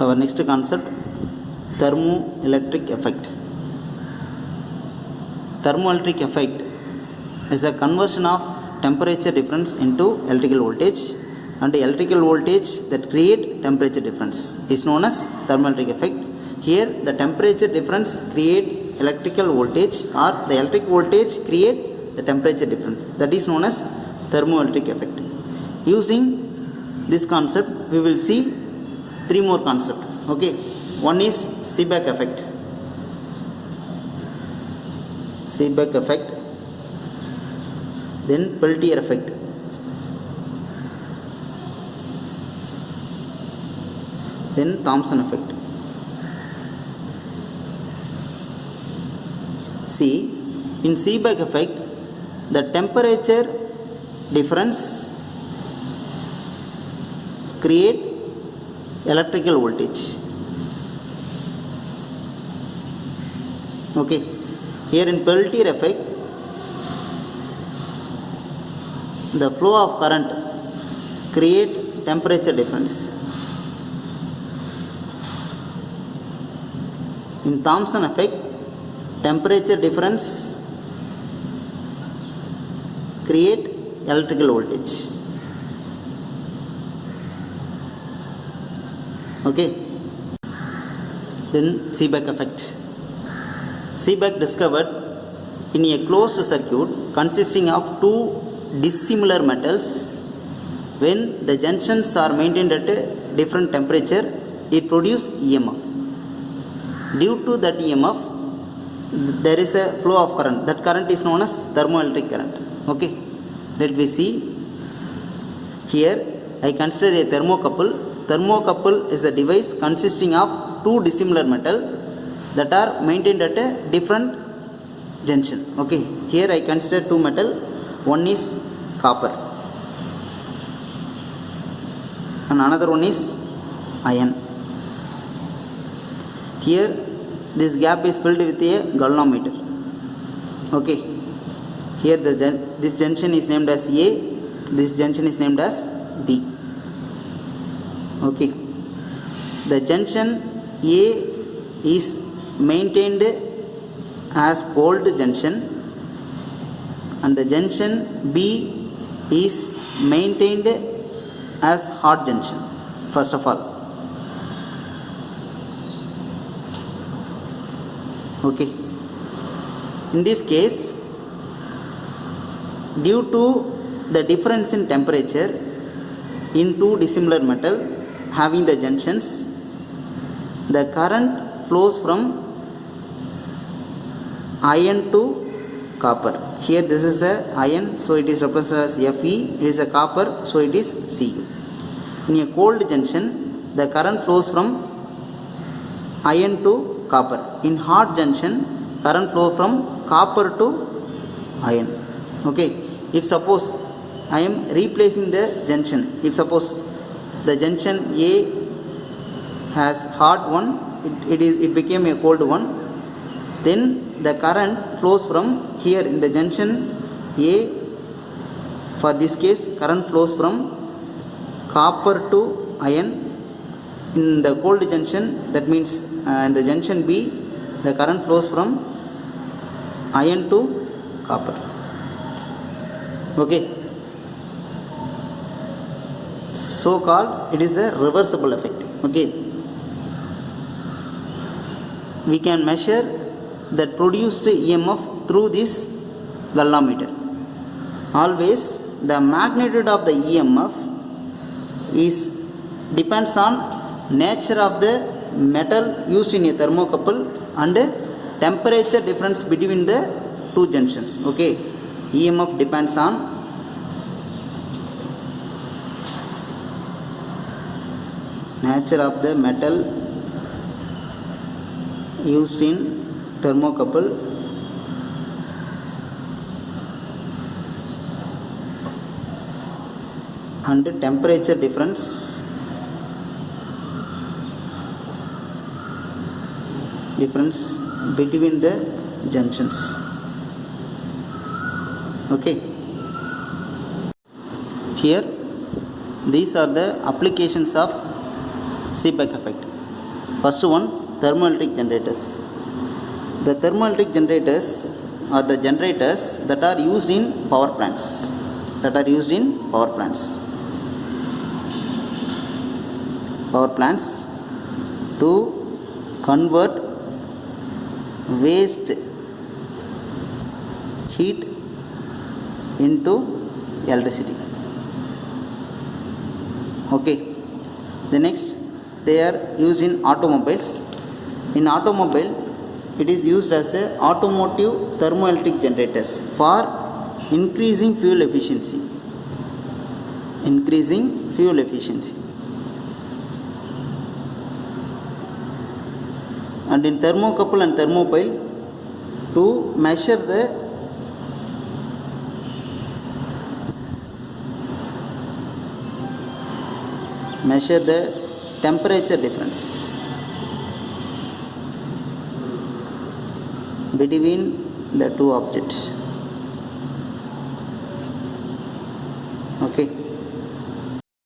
Our next concept, thermoelectric effect. Thermoelectric effect is a conversion of temperature difference into electrical voltage, and electrical voltage that create temperature difference is known as thermoelectric effect. Here the temperature difference create electrical voltage, or the electric voltage create the temperature difference, that is known as thermoelectric effect. Using this concept we will see three more concepts. Okay, one is Seebeck effect. Seebeck effect, then Peltier effect, then Thomson effect. See, in Seebeck effect, the temperature difference create electrical voltage. Okay, here in Peltier effect, the flow of current create temperature difference. In Thomson effect, temperature difference create electrical voltage. Okay, then Seebeck effect. Seebeck discovered in a closed circuit consisting of two dissimilar metals, when the junctions are maintained at a different temperature, it produces EMF. Due to that EMF, there is a flow of current. That current is known as thermoelectric current. Okay, let me see. Here I consider a thermocouple. Thermocouple is a device consisting of two dissimilar metal that are maintained at a different junction. Okay, here I consider two metal. One is copper and another one is iron. Here this gap is filled with a galvanometer. Okay, here this junction is named as A, this junction is named as B. Okay, the junction A is maintained as cold junction and the junction B is maintained as hot junction. First of all, okay, in this case, due to the difference in temperature in two dissimilar metal having the junctions, the current flows from iron to copper. Here this is a iron, so it is represented as Fe. It is a copper, so it is Cu. In a cold junction, the current flows from iron to copper. In hot junction, current flow from copper to iron. Okay, if suppose I am replacing the junction, if suppose the junction A has hot one, it became a cold one, then the current flows from here in the junction A. For this case, current flows from copper to iron. In the cold junction, that means in the junction B, the current flows from iron to copper. Okay, so called it is a reversible effect. Okay, we can measure that produced EMF through this galvanometer. Always the magnitude of the EMF is depends on nature of the metal used in a thermocouple and temperature difference between the two junctions. Okay, EMF depends on nature of the metal used in thermocouple and temperature difference between the junctions. Okay, here these are the applications of Seebeck effect. First one, thermoelectric generators. The thermoelectric generators are the generators that are used in power plants. Power plants to convert waste heat into electricity. Okay. The next, they are used in automobiles. In automobile, it is used as a automotive thermoelectric generators for increasing fuel efficiency. And in thermocouple and thermopile, to measure the temperature difference between the two objects. Okay.